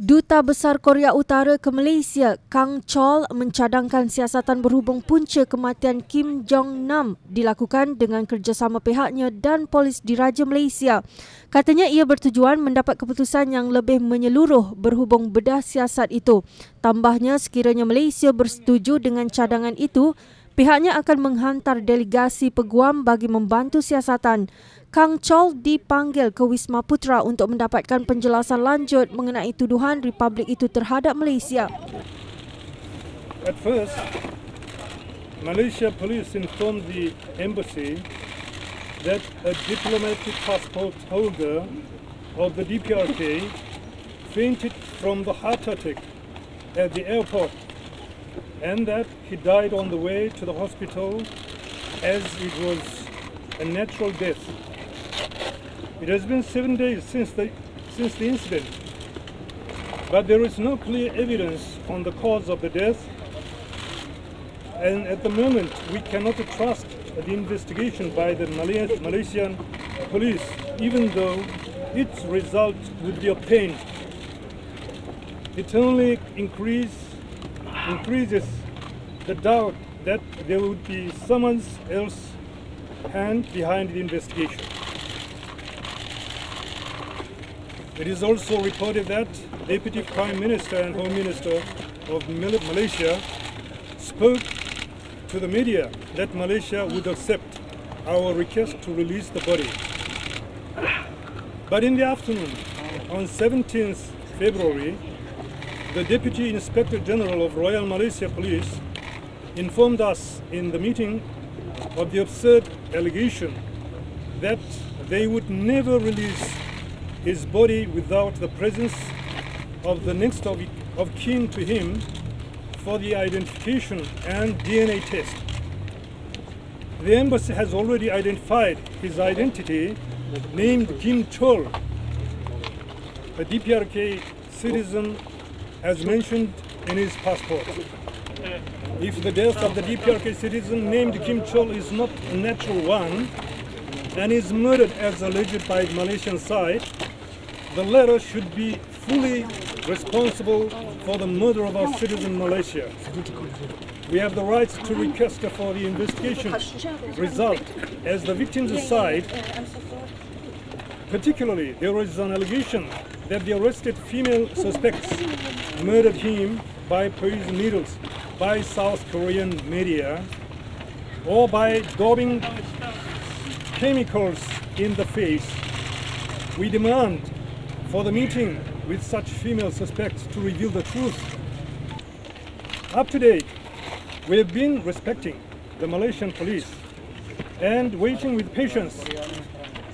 Duta Besar Korea Utara ke Malaysia, Kang Chol, mencadangkan siasatan berhubung punca kematian Kim Jong-nam dilakukan dengan kerjasama pihaknya dan Polis Diraja Malaysia. Katanya ia bertujuan mendapat keputusan yang lebih menyeluruh berhubung bedah siasat itu. Tambahnya, sekiranya Malaysia bersetuju dengan cadangan itu, pihaknya akan menghantar delegasi peguam bagi membantu siasatan. Kang Chol dipanggil ke Wisma Putra untuk mendapatkan penjelasan lanjut mengenai tuduhan Republik itu terhadap Malaysia. At first, Malaysia police informed the embassy that a diplomatic passport holder of the DPRK fainted from the heart attack at the airport and that he died on the way to the hospital as it was a natural death. It has been 7 days since the incident, but there is no clear evidence on the cause of the death, and at the moment we cannot trust the investigation by the Malaysian police, even though its result would be obtained. It only increases the doubt that there would be someone else's hand behind the investigation. It is also reported that Deputy Prime Minister and Home Minister of Malaysia spoke to the media that Malaysia would accept our request to release the body. But in the afternoon, on 17th February, the Deputy Inspector General of Royal Malaysia Police informed us in the meeting of the absurd allegation that they would never release his body without the presence of the next of kin to him for the identification and DNA test. The embassy has already identified his identity, named Kim Chol, a DPRK citizen as mentioned in his passport. If the death of the DPRK citizen named Kim Chol is not a natural one and is murdered as alleged by the Malaysian side, the latter should be fully responsible for the murder of our citizen Malaysia. We have the right to request for the investigation result as the victim's side. Particularly, there is an allegation that the arrested female suspects murdered him by poison needles by South Korean media or by daubing chemicals in the face. We demand for the meeting with such female suspects to reveal the truth. Up to date, we have been respecting the Malaysian police and waiting with patience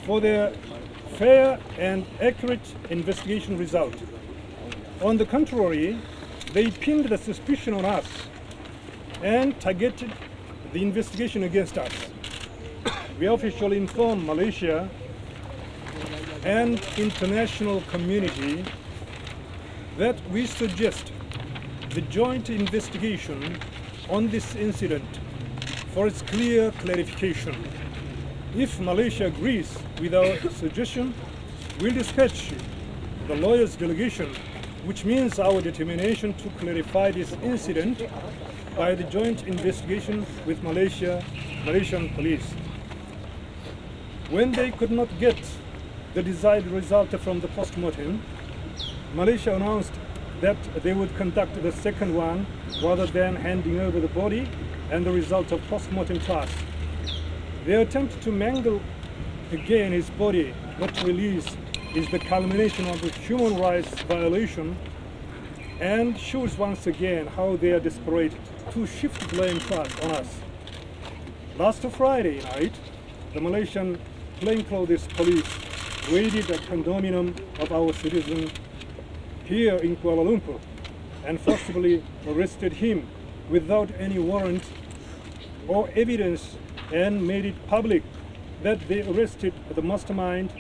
for their fair and accurate investigation result. On the contrary, they pinned the suspicion on us and targeted the investigation against us. We officially inform Malaysia and international community that we suggest the joint investigation on this incident for its clear clarification. If Malaysia agrees with our suggestion, we'll dispatch the lawyers' delegation, which means our determination to clarify this incident by the joint investigation with Malaysian police. When they could not get the desired result from the post-mortem, Malaysia announced that they would conduct the second one rather than handing over the body and the result of post-mortem task. Their attempt to mangle again his body, not release, is the culmination of a human rights violation and shows once again how they are desperate to shift blame on us. Last Friday night, the Malaysian plainclothes police raided a condominium of our citizen here in Kuala Lumpur and forcibly arrested him without any warrant or evidence and made it public that they arrested the mastermind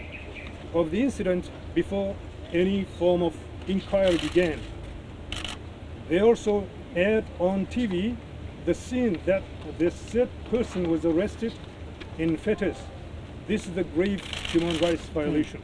of the incident before any form of inquiry began. They also aired on TV the scene that the said person was arrested in fetus. This is a grave human rights violation.